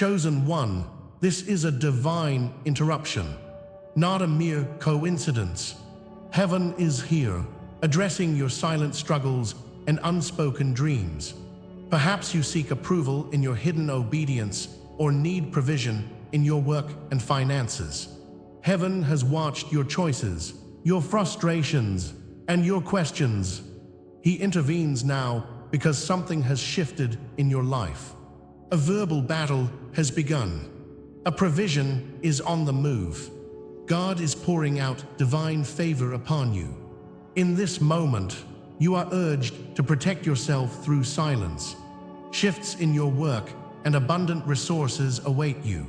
Chosen one, this is a divine interruption, not a mere coincidence. Heaven is here, addressing your silent struggles and unspoken dreams. Perhaps you seek approval in your hidden obedience or need provision in your work and finances. Heaven has watched your choices, your frustrations, and your questions. He intervenes now because something has shifted in your life. A verbal battle has begun. A provision is on the move. God is pouring out divine favor upon you. In this moment, you are urged to protect yourself through silence. Shifts in your work and abundant resources await you.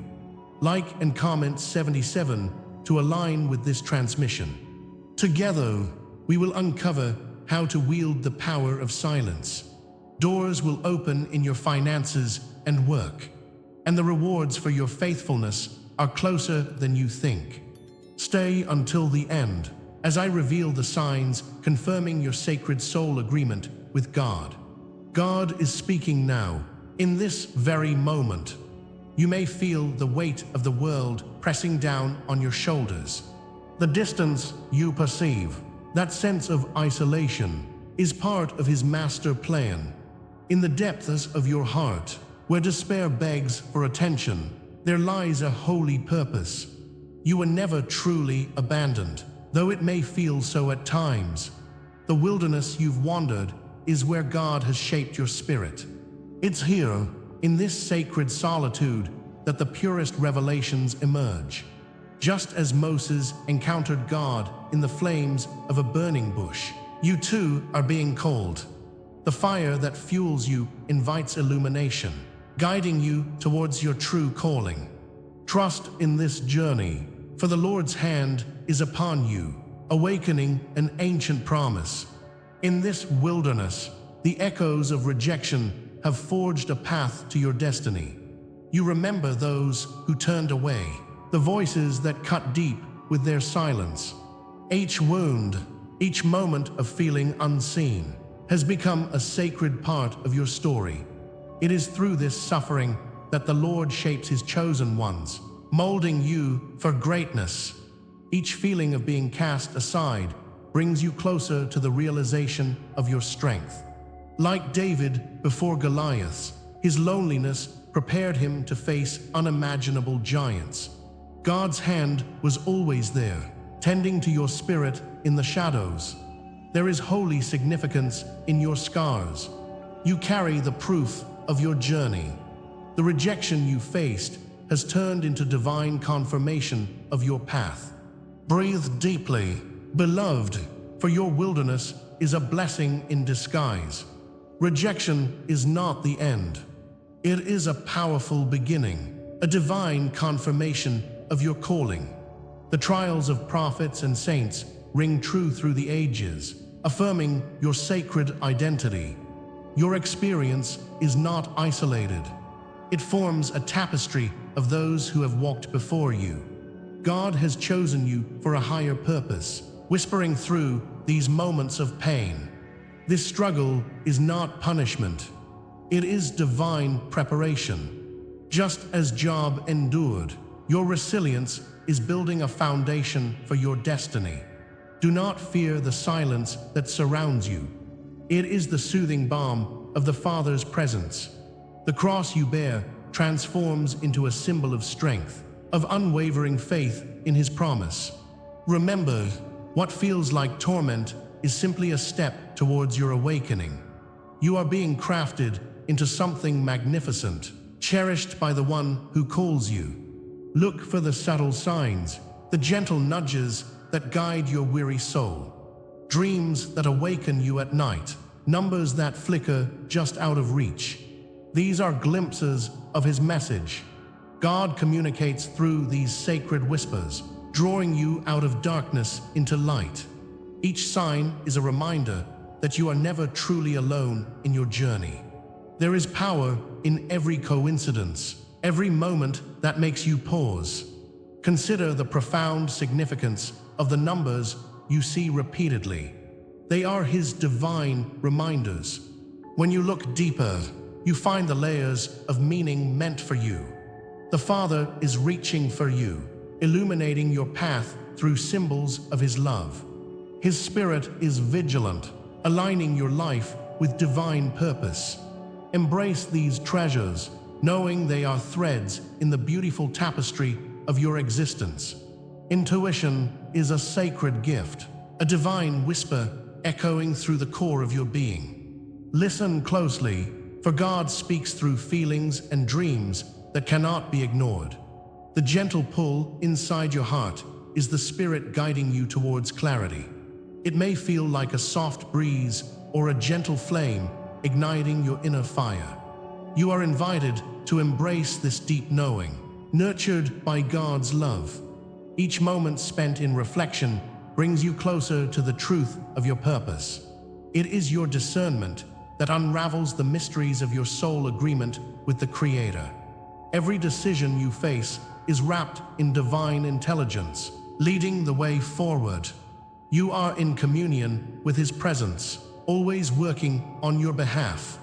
Like and comment 77 to align with this transmission. Together, we will uncover how to wield the power of silence. Doors will open in your finances and work, and the rewards for your faithfulness are closer than you think. Stay until the end, as I reveal the signs confirming your sacred soul agreement with God. God is speaking now, in this very moment. You may feel the weight of the world pressing down on your shoulders. The distance you perceive, that sense of isolation, is part of His master plan. In the depths of your heart, where despair begs for attention, there lies a holy purpose. You were never truly abandoned, though it may feel so at times. The wilderness you've wandered is where God has shaped your spirit. It's here, in this sacred solitude, that the purest revelations emerge. Just as Moses encountered God in the flames of a burning bush, you too are being called. The fire that fuels you invites illumination, guiding you towards your true calling. Trust in this journey, for the Lord's hand is upon you, awakening an ancient promise. In this wilderness, the echoes of rejection have forged a path to your destiny. You remember those who turned away, the voices that cut deep with their silence. Each wound, each moment of feeling unseen, has become a sacred part of your story. It is through this suffering that the Lord shapes His chosen ones, molding you for greatness. Each feeling of being cast aside brings you closer to the realization of your strength. Like David before Goliath, his loneliness prepared him to face unimaginable giants. God's hand was always there, tending to your spirit in the shadows. There is holy significance in your scars. You carry the proof of your journey. The rejection you faced has turned into divine confirmation of your path. Breathe deeply, beloved, for your wilderness is a blessing in disguise. Rejection is not the end. It is a powerful beginning, a divine confirmation of your calling. The trials of prophets and saints ring true through the ages, affirming your sacred identity. Your experience is not isolated. It forms a tapestry of those who have walked before you. God has chosen you for a higher purpose, whispering through these moments of pain. This struggle is not punishment. It is divine preparation. Just as Job endured, your resilience is building a foundation for your destiny. Do not fear the silence that surrounds you. It is the soothing balm of the Father's presence. The cross you bear transforms into a symbol of strength, of unwavering faith in His promise. Remember, what feels like torment is simply a step towards your awakening. You are being crafted into something magnificent, cherished by the one who calls you. Look for the subtle signs, the gentle nudges that guide your weary soul. Dreams that awaken you at night, numbers that flicker just out of reach. These are glimpses of His message. God communicates through these sacred whispers, drawing you out of darkness into light. Each sign is a reminder that you are never truly alone in your journey. There is power in every coincidence, every moment that makes you pause. Consider the profound significance of the numbers you see repeatedly. They are His divine reminders. When you look deeper, you find the layers of meaning meant for you. The Father is reaching for you, illuminating your path through symbols of His love. His Spirit is vigilant, aligning your life with divine purpose. Embrace these treasures, knowing they are threads in the beautiful tapestry of your existence. Intuition is a sacred gift, a divine whisper echoing through the core of your being. Listen closely, for God speaks through feelings and dreams that cannot be ignored. The gentle pull inside your heart is the Spirit guiding you towards clarity. It may feel like a soft breeze or a gentle flame igniting your inner fire. You are invited to embrace this deep knowing, nurtured by God's love. Each moment spent in reflection brings you closer to the truth of your purpose. It is your discernment that unravels the mysteries of your soul agreement with the Creator. Every decision you face is wrapped in divine intelligence, leading the way forward. You are in communion with His presence, always working on your behalf.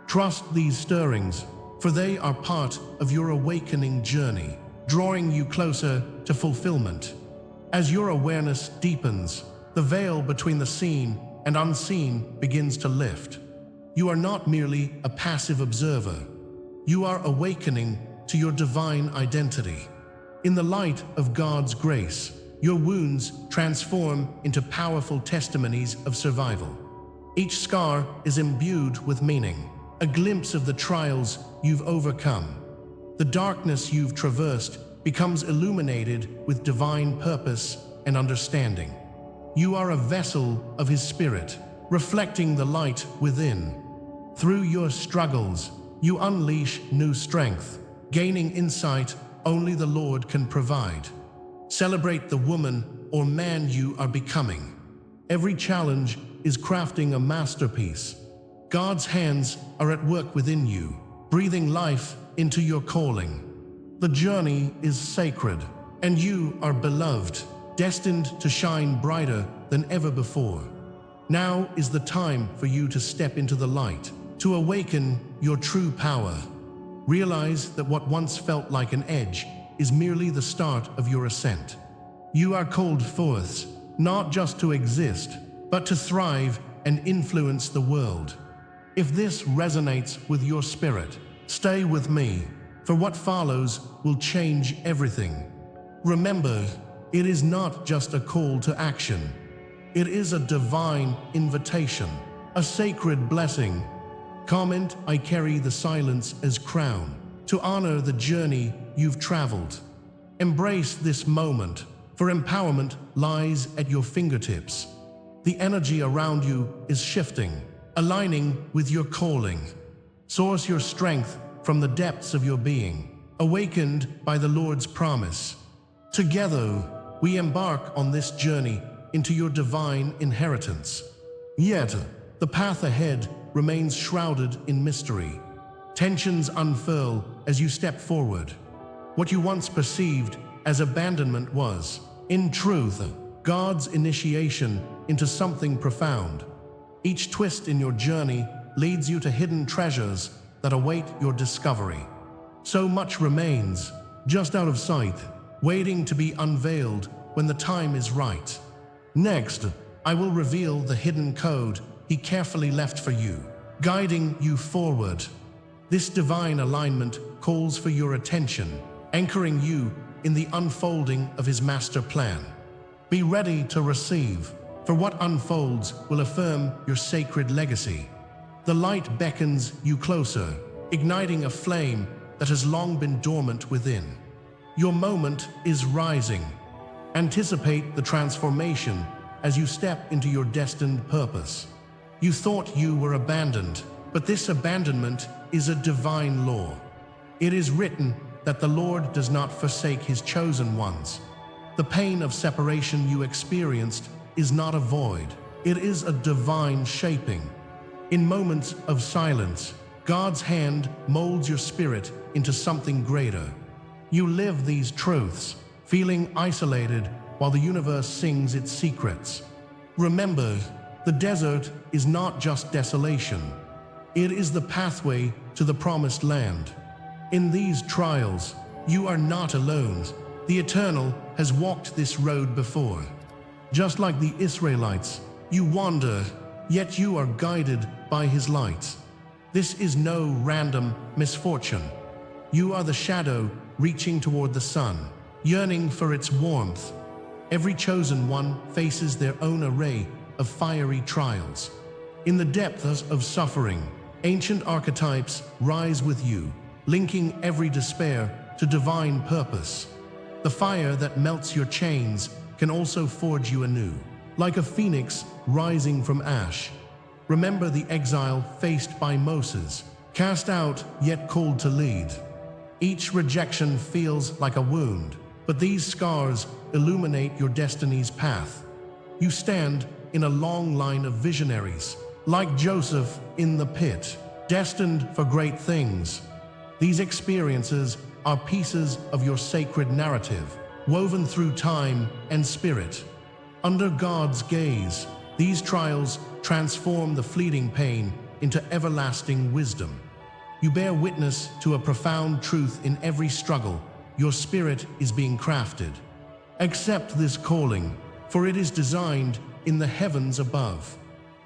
Trust these stirrings, for they are part of your awakening journey, drawing you closer to fulfillment. As your awareness deepens, the veil between the seen and unseen begins to lift. You are not merely a passive observer. You are awakening to your divine identity. In the light of God's grace, your wounds transform into powerful testimonies of survival. Each scar is imbued with meaning, a glimpse of the trials you've overcome. The darkness you've traversed becomes illuminated with divine purpose and understanding. You are a vessel of His Spirit, reflecting the light within. Through your struggles, you unleash new strength, gaining insight only the Lord can provide. Celebrate the woman or man you are becoming. Every challenge is crafting a masterpiece. God's hands are at work within you, breathing life into your calling. The journey is sacred, and you are beloved, destined to shine brighter than ever before. Now is the time for you to step into the light, to awaken your true power. Realize that what once felt like an edge is merely the start of your ascent. You are called forth, not just to exist, but to thrive and influence the world. If this resonates with your spirit, stay with me, for what follows will change everything. Remember, it is not just a call to action. It is a divine invitation, a sacred blessing. Comment, "I carry the silence as crown," to honor the journey you've traveled. Embrace this moment, for empowerment lies at your fingertips. The energy around you is shifting, aligning with your calling. Source your strength from the depths of your being, awakened by the Lord's promise. Together, we embark on this journey into your divine inheritance. Yet, the path ahead remains shrouded in mystery. Tensions unfurl as you step forward. What you once perceived as abandonment was, in truth, God's initiation into something profound. Each twist in your journey leads you to hidden treasures that await your discovery. So much remains, just out of sight, waiting to be unveiled when the time is right. Next, I will reveal the hidden code He carefully left for you, guiding you forward. This divine alignment calls for your attention, anchoring you in the unfolding of His master plan. Be ready to receive, for what unfolds will affirm your sacred legacy. The light beckons you closer, igniting a flame that has long been dormant within. Your moment is rising. Anticipate the transformation as you step into your destined purpose. You thought you were abandoned, but this abandonment is a divine law. It is written that the Lord does not forsake His chosen ones. The pain of separation you experienced is not a void. It is a divine shaping. In moments of silence, God's hand molds your spirit into something greater. You live these truths, feeling isolated while the universe sings its secrets. Remember, the desert is not just desolation. It is the pathway to the promised land. In these trials, you are not alone. The Eternal has walked this road before. Just like the Israelites, you wander, yet you are guided by his light. This is no random misfortune. You are the shadow reaching toward the sun, yearning for its warmth. Every chosen one faces their own array of fiery trials. In the depths of suffering, ancient archetypes rise with you, linking every despair to divine purpose. The fire that melts your chains can also forge you anew, like a phoenix rising from ash. Remember the exile faced by Moses, cast out yet called to lead. Each rejection feels like a wound, but these scars illuminate your destiny's path. You stand in a long line of visionaries, like Joseph in the pit, destined for great things. These experiences are pieces of your sacred narrative, woven through time and spirit. Under God's gaze, these trials transform the fleeting pain into everlasting wisdom. You bear witness to a profound truth in every struggle. Your spirit is being crafted. Accept this calling, for it is designed in the heavens above.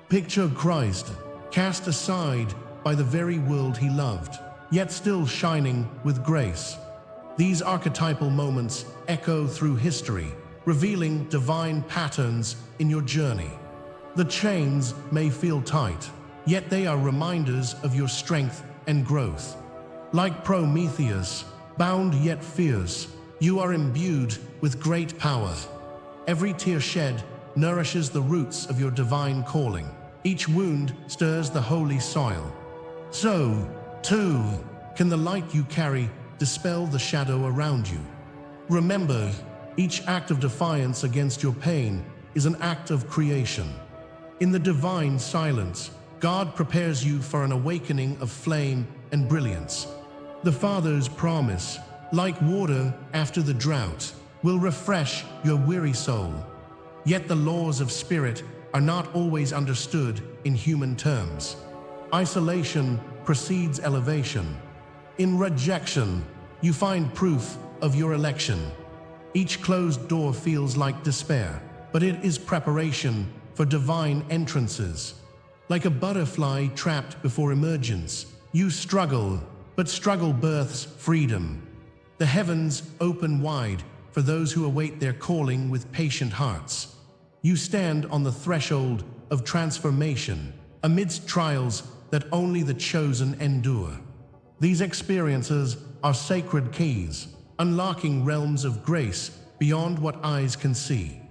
Picture Christ, cast aside by the very world he loved, yet still shining with grace. These archetypal moments echo through history, revealing divine patterns in your journey. The chains may feel tight, yet they are reminders of your strength and growth. Like Prometheus, bound yet fierce, you are imbued with great power. Every tear shed nourishes the roots of your divine calling. Each wound stirs the holy soil. So, too, can the light you carry dispel the shadow around you. Remember, each act of defiance against your pain is an act of creation. In the divine silence, God prepares you for an awakening of flame and brilliance. The Father's promise, like water after the drought, will refresh your weary soul. Yet the laws of spirit are not always understood in human terms. Isolation precedes elevation. In rejection, you find proof of your election. Each closed door feels like despair, but it is preparation for divine entrances. Like a butterfly trapped before emergence, you struggle, but struggle births freedom. The heavens open wide for those who await their calling with patient hearts. You stand on the threshold of transformation, amidst trials that only the chosen endure. These experiences are sacred keys, unlocking realms of grace beyond what eyes can see.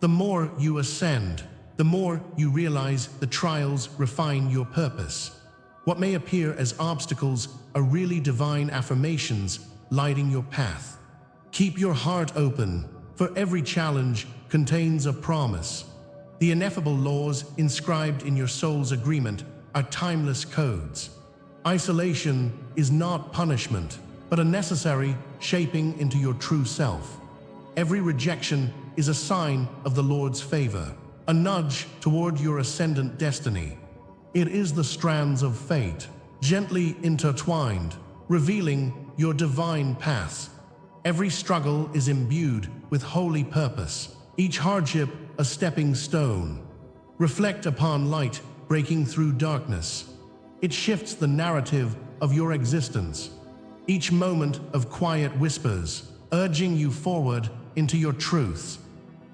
The more you ascend, the more you realize the trials refine your purpose. What may appear as obstacles are really divine affirmations lighting your path. Keep your heart open, for every challenge contains a promise. The ineffable laws inscribed in your soul's agreement are timeless codes. Isolation is not punishment, but a necessary shaping into your true self. Every rejection is a sign of the Lord's favor, a nudge toward your ascendant destiny. It is the strands of fate, gently intertwined, revealing your divine paths. Every struggle is imbued with holy purpose, each hardship a stepping stone. Reflect upon light breaking through darkness. It shifts the narrative of your existence. Each moment of quiet whispers, urging you forward into your truths.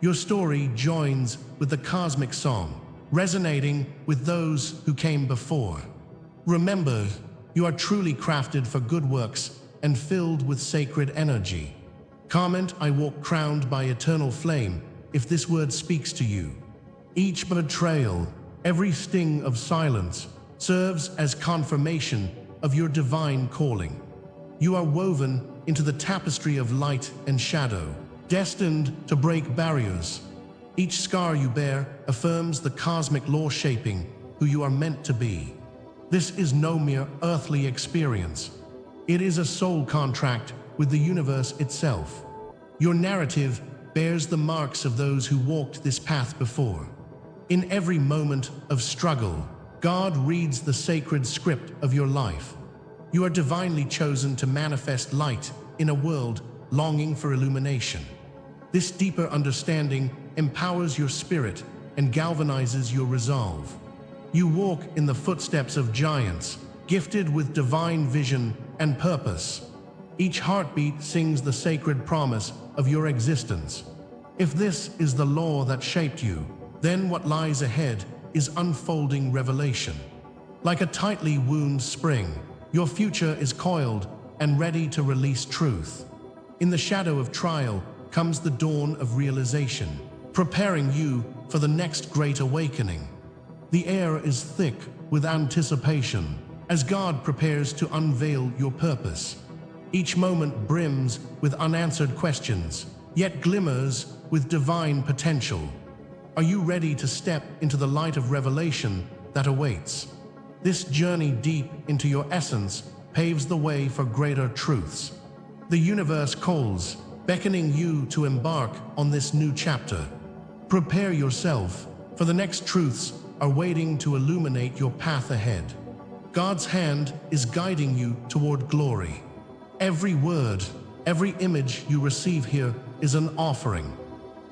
Your story joins with the cosmic song, resonating with those who came before. Remember, you are truly crafted for good works and filled with sacred energy. Comment, "I walk crowned by eternal flame," if this word speaks to you. Each betrayal, every sting of silence, serves as confirmation of your divine calling. You are woven into the tapestry of light and shadow, destined to break barriers. Each scar you bear affirms the cosmic law shaping who you are meant to be. This is no mere earthly experience. It is a soul contract with the universe itself. Your narrative bears the marks of those who walked this path before. In every moment of struggle, God reads the sacred script of your life. You are divinely chosen to manifest light in a world longing for illumination. This deeper understanding empowers your spirit and galvanizes your resolve. You walk in the footsteps of giants, gifted with divine vision and purpose. Each heartbeat sings the sacred promise of your existence. If this is the law that shaped you, then what lies ahead is unfolding revelation. Like a tightly wound spring, your future is coiled and ready to release truth. In the shadow of trial comes the dawn of realization, preparing you for the next great awakening. The air is thick with anticipation as God prepares to unveil your purpose. Each moment brims with unanswered questions, yet glimmers with divine potential. Are you ready to step into the light of revelation that awaits? This journey deep into your essence paves the way for greater truths. The universe calls, beckoning you to embark on this new chapter. Prepare yourself, for the next truths are waiting to illuminate your path ahead. God's hand is guiding you toward glory. Every word, every image you receive here is an offering.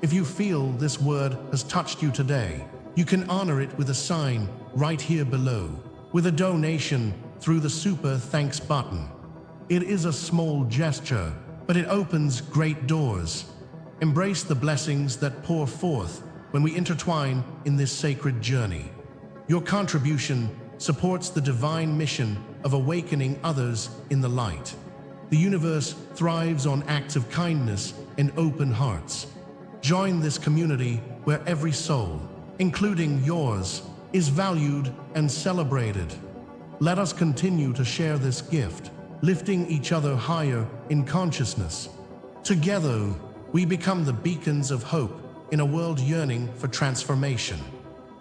If you feel this word has touched you today, you can honor it with a sign right here below, with a donation through the Super Thanks button. It is a small gesture, but it opens great doors. Embrace the blessings that pour forth when we intertwine in this sacred journey. Your contribution supports the divine mission of awakening others in the light. The universe thrives on acts of kindness and open hearts. Join this community where every soul, including yours, is valued and celebrated. Let us continue to share this gift, lifting each other higher in consciousness. Together, we become the beacons of hope in a world yearning for transformation.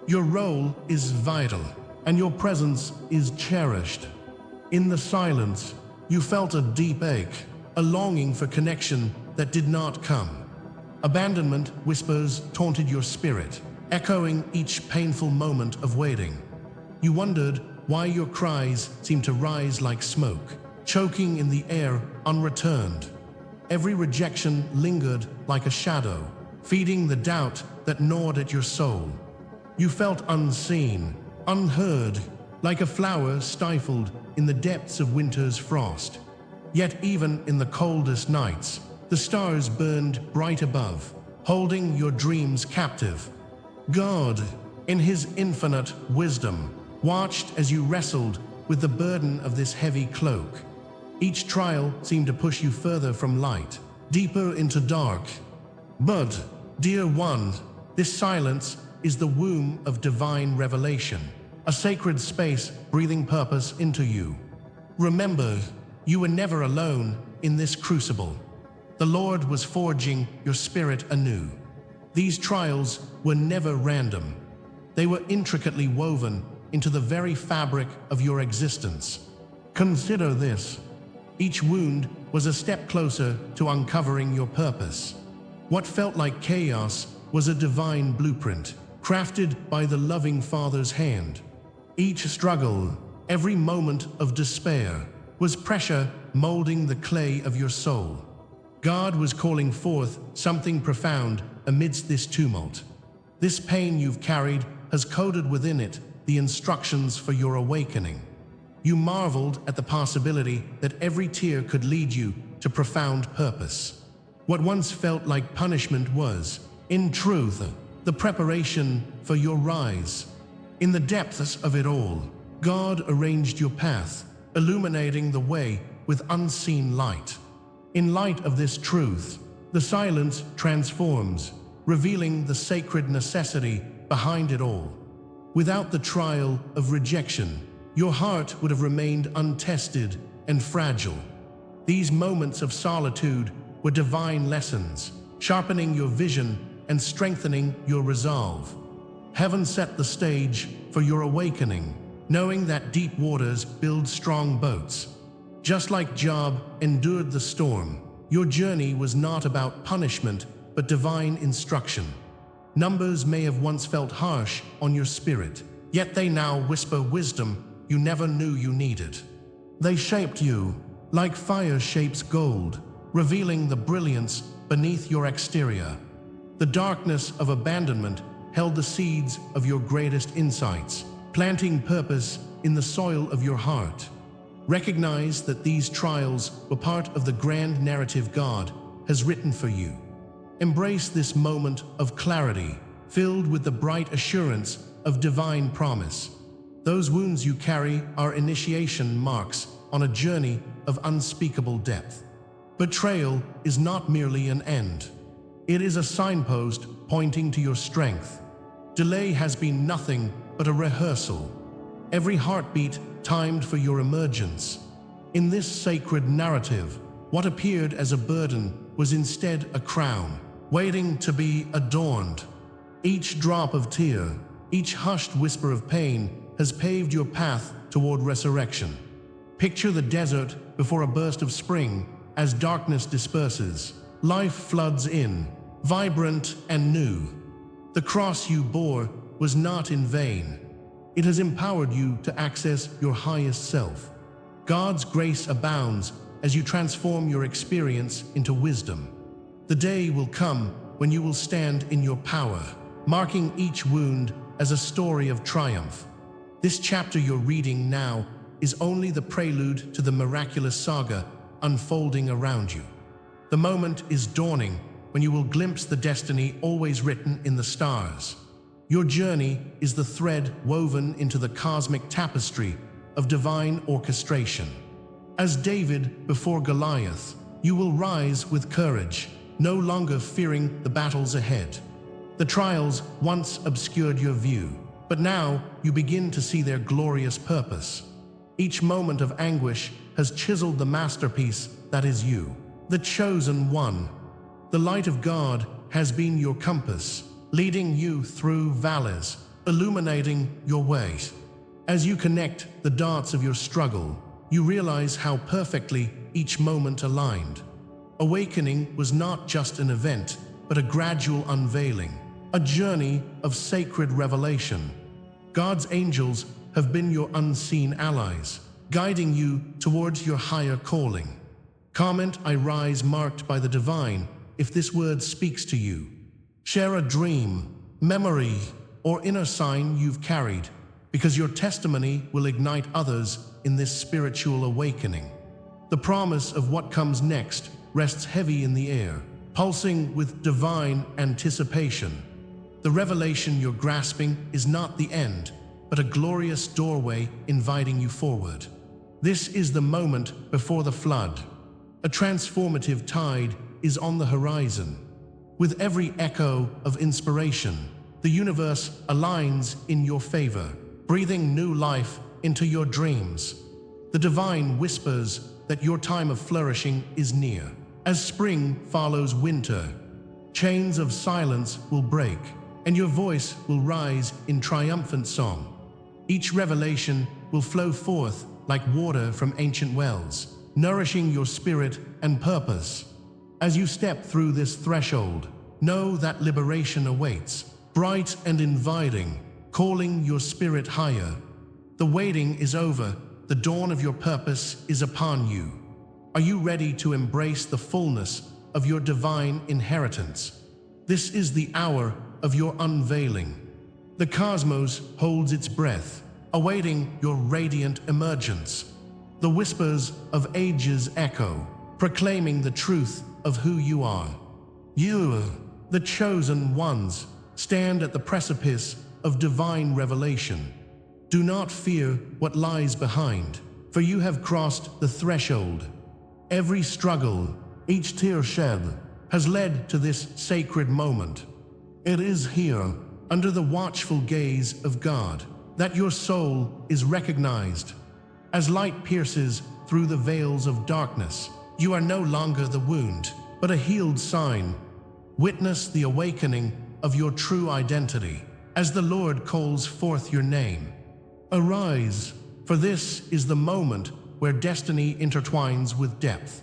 Your role is vital, and your presence is cherished. In the silence, you felt a deep ache, a longing for connection that did not come. Abandonment whispers taunted your spirit, echoing each painful moment of waiting. You wondered why your cries seemed to rise like smoke, choking in the air unreturned. Every rejection lingered like a shadow, feeding the doubt that gnawed at your soul. You felt unseen, unheard, like a flower stifled in the depths of winter's frost. Yet even in the coldest nights, the stars burned bright above, holding your dreams captive. God, in His infinite wisdom, watched as you wrestled with the burden of this heavy cloak. Each trial seemed to push you further from light, deeper into dark. But, dear one, this silence is the womb of divine revelation, a sacred space breathing purpose into you. Remember, you were never alone in this crucible. The Lord was forging your spirit anew. These trials were never random. They were intricately woven into the very fabric of your existence. Consider this. Each wound was a step closer to uncovering your purpose. What felt like chaos was a divine blueprint, crafted by the loving Father's hand. Each struggle, every moment of despair, was pressure molding the clay of your soul. God was calling forth something profound amidst this tumult. This pain you've carried has coded within it the instructions for your awakening. You marveled at the possibility that every tear could lead you to profound purpose. What once felt like punishment was, in truth, the preparation for your rise. In the depths of it all, God arranged your path, illuminating the way with unseen light. In light of this truth, the silence transforms, revealing the sacred necessity behind it all. Without the trial of rejection, your heart would have remained untested and fragile. These moments of solitude were divine lessons, sharpening your vision and strengthening your resolve. Heaven set the stage for your awakening, knowing that deep waters build strong boats. Just like Job endured the storm, your journey was not about punishment, but divine instruction. Numbers may have once felt harsh on your spirit, yet they now whisper wisdom you never knew you needed. They shaped you, like fire shapes gold, revealing the brilliance beneath your exterior. The darkness of abandonment held the seeds of your greatest insights, planting purpose in the soil of your heart. Recognize that these trials were part of the grand narrative God has written for you. Embrace this moment of clarity, filled with the bright assurance of divine promise. Those wounds you carry are initiation marks on a journey of unspeakable depth. Betrayal is not merely an end. It is a signpost pointing to your strength. Delay has been nothing but a rehearsal, every heartbeat timed for your emergence. In this sacred narrative, what appeared as a burden was instead a crown, waiting to be adorned. Each drop of tear, each hushed whisper of pain has paved your path toward resurrection. Picture the desert before a burst of spring. As darkness disperses, life floods in, vibrant and new. The cross you bore was not in vain. It has empowered you to access your highest self. God's grace abounds as you transform your experience into wisdom. The day will come when you will stand in your power, marking each wound as a story of triumph. This chapter you're reading now is only the prelude to the miraculous saga unfolding around you. The moment is dawning when you will glimpse the destiny always written in the stars. Your journey is the thread woven into the cosmic tapestry of divine orchestration. As David before Goliath, you will rise with courage, no longer fearing the battles ahead. The trials once obscured your view, but now you begin to see their glorious purpose. Each moment of anguish has chiseled the masterpiece that is you, the chosen one. The light of God has been your compass, leading you through valleys, illuminating your way. As you connect the dots of your struggle, you realize how perfectly each moment aligned. Awakening was not just an event, but a gradual unveiling, a journey of sacred revelation. God's angels have been your unseen allies, guiding you towards your higher calling. Comment "I rise" marked by the divine if this word speaks to you. Share a dream, memory, or inner sign you've carried, because your testimony will ignite others in this spiritual awakening. The promise of what comes next rests heavy in the air, pulsing with divine anticipation. The revelation you're grasping is not the end, but a glorious doorway inviting you forward. This is the moment before the flood. A transformative tide is on the horizon. With every echo of inspiration, the universe aligns in your favor, breathing new life into your dreams. The divine whispers that your time of flourishing is near. As spring follows winter, chains of silence will break, and your voice will rise in triumphant song. Each revelation will flow forth like water from ancient wells, nourishing your spirit and purpose. As you step through this threshold, know that liberation awaits, bright and inviting, calling your spirit higher. The waiting is over, the dawn of your purpose is upon you. Are you ready to embrace the fullness of your divine inheritance? This is the hour of your unveiling. The cosmos holds its breath, awaiting your radiant emergence. The whispers of ages echo, proclaiming the truth of who you are. You, the chosen ones, stand at the precipice of divine revelation. Do not fear what lies behind, for you have crossed the threshold. Every struggle, each tear shed, has led to this sacred moment. It is here, under the watchful gaze of God, that your soul is recognized. As light pierces through the veils of darkness, you are no longer the wound, but a healed sign. Witness the awakening of your true identity as the Lord calls forth your name. Arise, for this is the moment where destiny intertwines with depth.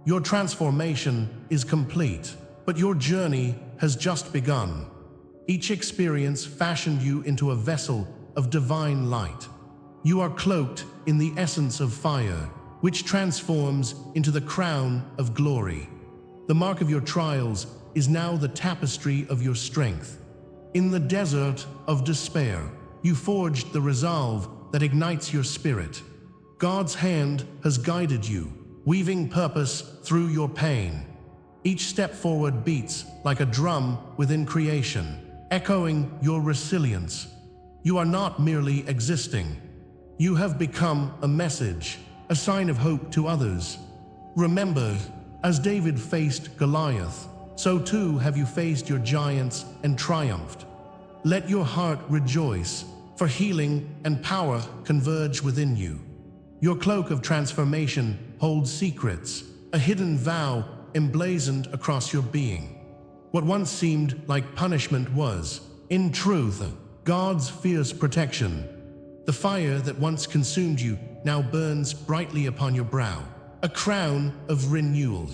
Your transformation is complete, but your journey has just begun. Each experience fashioned you into a vessel of divine light. You are cloaked in the essence of fire, which transforms into the crown of glory. The mark of your trials is now the tapestry of your strength. In the desert of despair, you forged the resolve that ignites your spirit. God's hand has guided you, weaving purpose through your pain. Each step forward beats like a drum within creation, echoing your resilience. You are not merely existing. You have become a message, a sign of hope to others. Remember, as David faced Goliath, so too have you faced your giants and triumphed. Let your heart rejoice, for healing and power converge within you. Your cloak of transformation holds secrets, a hidden vow emblazoned across your being. What once seemed like punishment was, in truth, God's fierce protection. The fire that once consumed you now burns brightly upon your brow, a crown of renewal.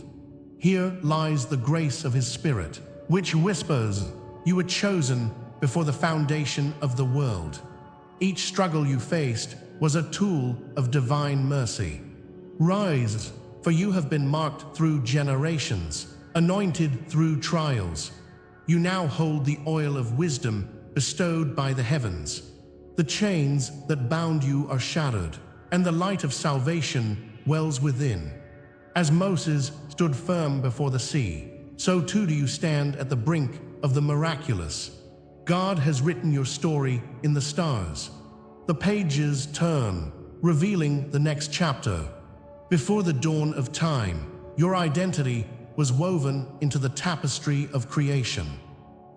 Here lies the grace of His Spirit, which whispers, "You were chosen before the foundation of the world." Each struggle you faced was a tool of divine mercy. Rise, for you have been marked through generations, anointed through trials. You now hold the oil of wisdom bestowed by the heavens. The chains that bound you are shattered, and the light of salvation wells within. As Moses stood firm before the sea, so too do you stand at the brink of the miraculous. God has written your story in the stars. The pages turn, revealing the next chapter. Before the dawn of time, your identity was woven into the tapestry of creation.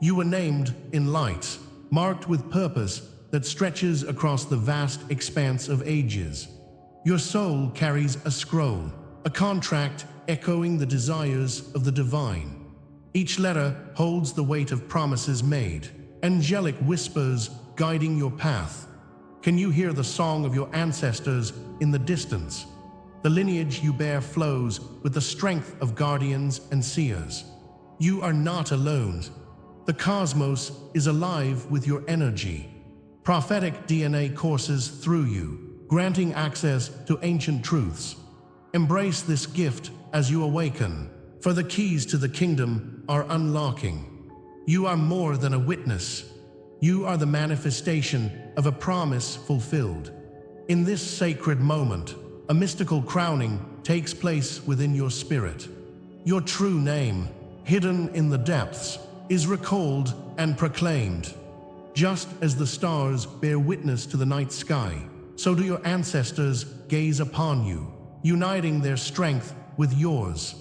You were named in light, marked with purpose that stretches across the vast expanse of ages. Your soul carries a scroll, a contract echoing the desires of the divine. Each letter holds the weight of promises made, angelic whispers guiding your path. Can you hear the song of your ancestors in the distance? The lineage you bear flows with the strength of guardians and seers. You are not alone. The cosmos is alive with your energy. Prophetic DNA courses through you, granting access to ancient truths. Embrace this gift as you awaken, for the keys to the kingdom are unlocking. You are more than a witness. You are the manifestation of a promise fulfilled. In this sacred moment, a mystical crowning takes place within your spirit. Your true name, hidden in the depths, is recalled and proclaimed. Just as the stars bear witness to the night sky, so do your ancestors gaze upon you, uniting their strength with yours.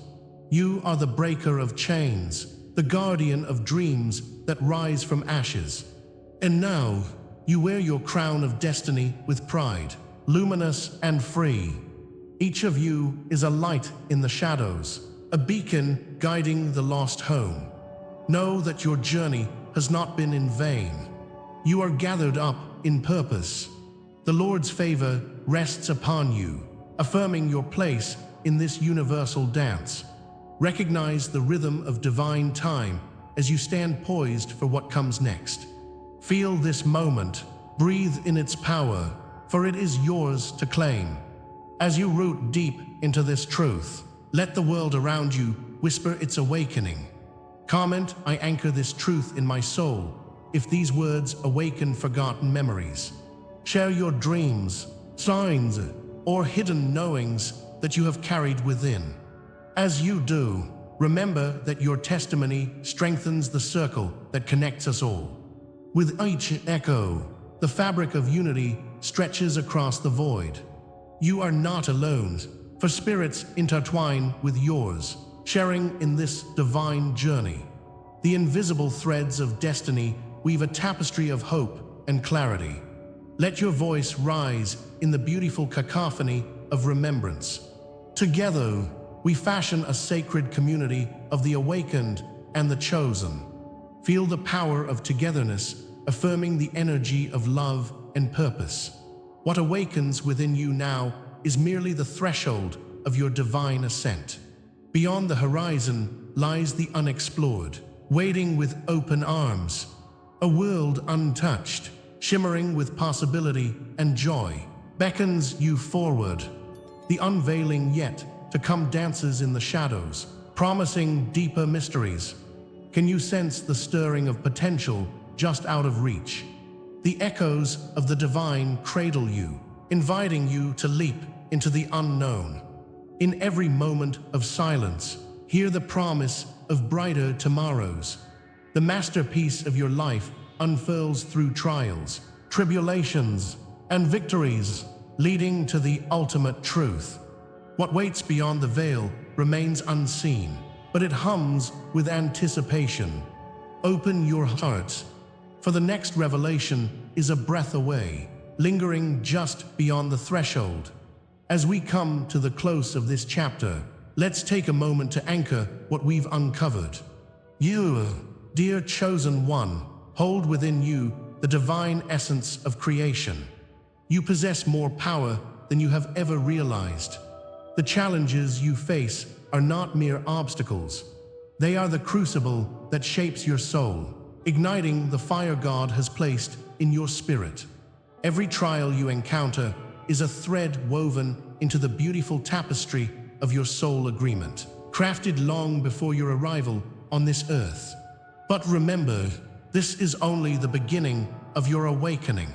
You are the breaker of chains, the guardian of dreams that rise from ashes. And now, you wear your crown of destiny with pride, luminous and free. Each of you is a light in the shadows, a beacon guiding the lost home. Know that your journey has not been in vain. You are gathered up in purpose. The Lord's favor rests upon you, affirming your place in this universal dance. Recognize the rhythm of divine time as you stand poised for what comes next. Feel this moment, breathe in its power, for it is yours to claim. As you root deep into this truth, let the world around you whisper its awakening. Comment, "I anchor this truth in my soul," if these words awaken forgotten memories. Share your dreams, signs, or hidden knowings that you have carried within. As you do, remember that your testimony strengthens the circle that connects us all. With each echo, the fabric of unity stretches across the void. You are not alone, for spirits intertwine with yours, sharing in this divine journey. The invisible threads of destiny weave a tapestry of hope and clarity. Let your voice rise in the beautiful cacophony of remembrance. Together, we fashion a sacred community of the awakened and the chosen. Feel the power of togetherness, affirming the energy of love and purpose. What awakens within you now is merely the threshold of your divine ascent. Beyond the horizon lies the unexplored, waiting with open arms. A world untouched, shimmering with possibility and joy, beckons you forward. The unveiling yet to come dances in the shadows, promising deeper mysteries. Can you sense the stirring of potential just out of reach? The echoes of the divine cradle you, inviting you to leap into the unknown. In every moment of silence, hear the promise of brighter tomorrows. The masterpiece of your life unfurls through trials, tribulations, and victories, leading to the ultimate truth. What waits beyond the veil remains unseen, but it hums with anticipation. Open your hearts, for the next revelation is a breath away, lingering just beyond the threshold. As we come to the close of this chapter, let's take a moment to anchor what we've uncovered. You, dear chosen one, hold within you the divine essence of creation. You possess more power than you have ever realized. The challenges you face are not mere obstacles. They are the crucible that shapes your soul, igniting the fire God has placed in your spirit. Every trial you encounter is a thread woven into the beautiful tapestry of your soul agreement, crafted long before your arrival on this earth. But remember, this is only the beginning of your awakening.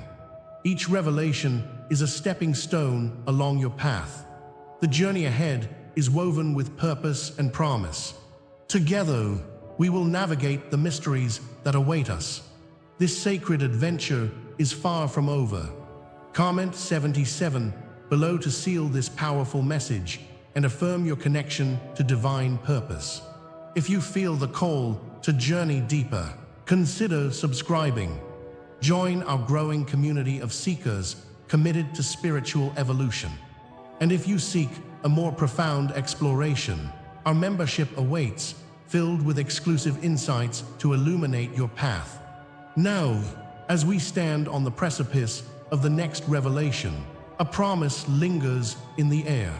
Each revelation is a stepping stone along your path. The journey ahead is woven with purpose and promise. Together, we will navigate the mysteries that await us. This sacred adventure is far from over. Comment 77 below to seal this powerful message and affirm your connection to divine purpose. If you feel the call to journey deeper, consider subscribing. Join our growing community of seekers committed to spiritual evolution. And if you seek a more profound exploration, our membership awaits, filled with exclusive insights to illuminate your path. Now, as we stand on the precipice of the next revelation, a promise lingers in the air.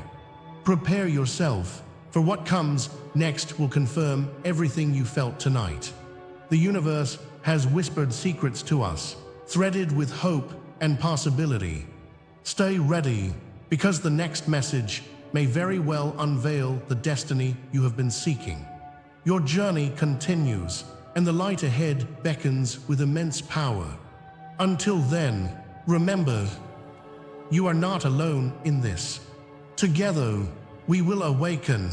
Prepare yourself, for what comes next will confirm everything you felt tonight. The universe has whispered secrets to us, threaded with hope and possibility. Stay ready, because the next message may very well unveil the destiny you have been seeking. Your journey continues, and the light ahead beckons with immense power. Until then, remember, you are not alone in this. Together, we will awaken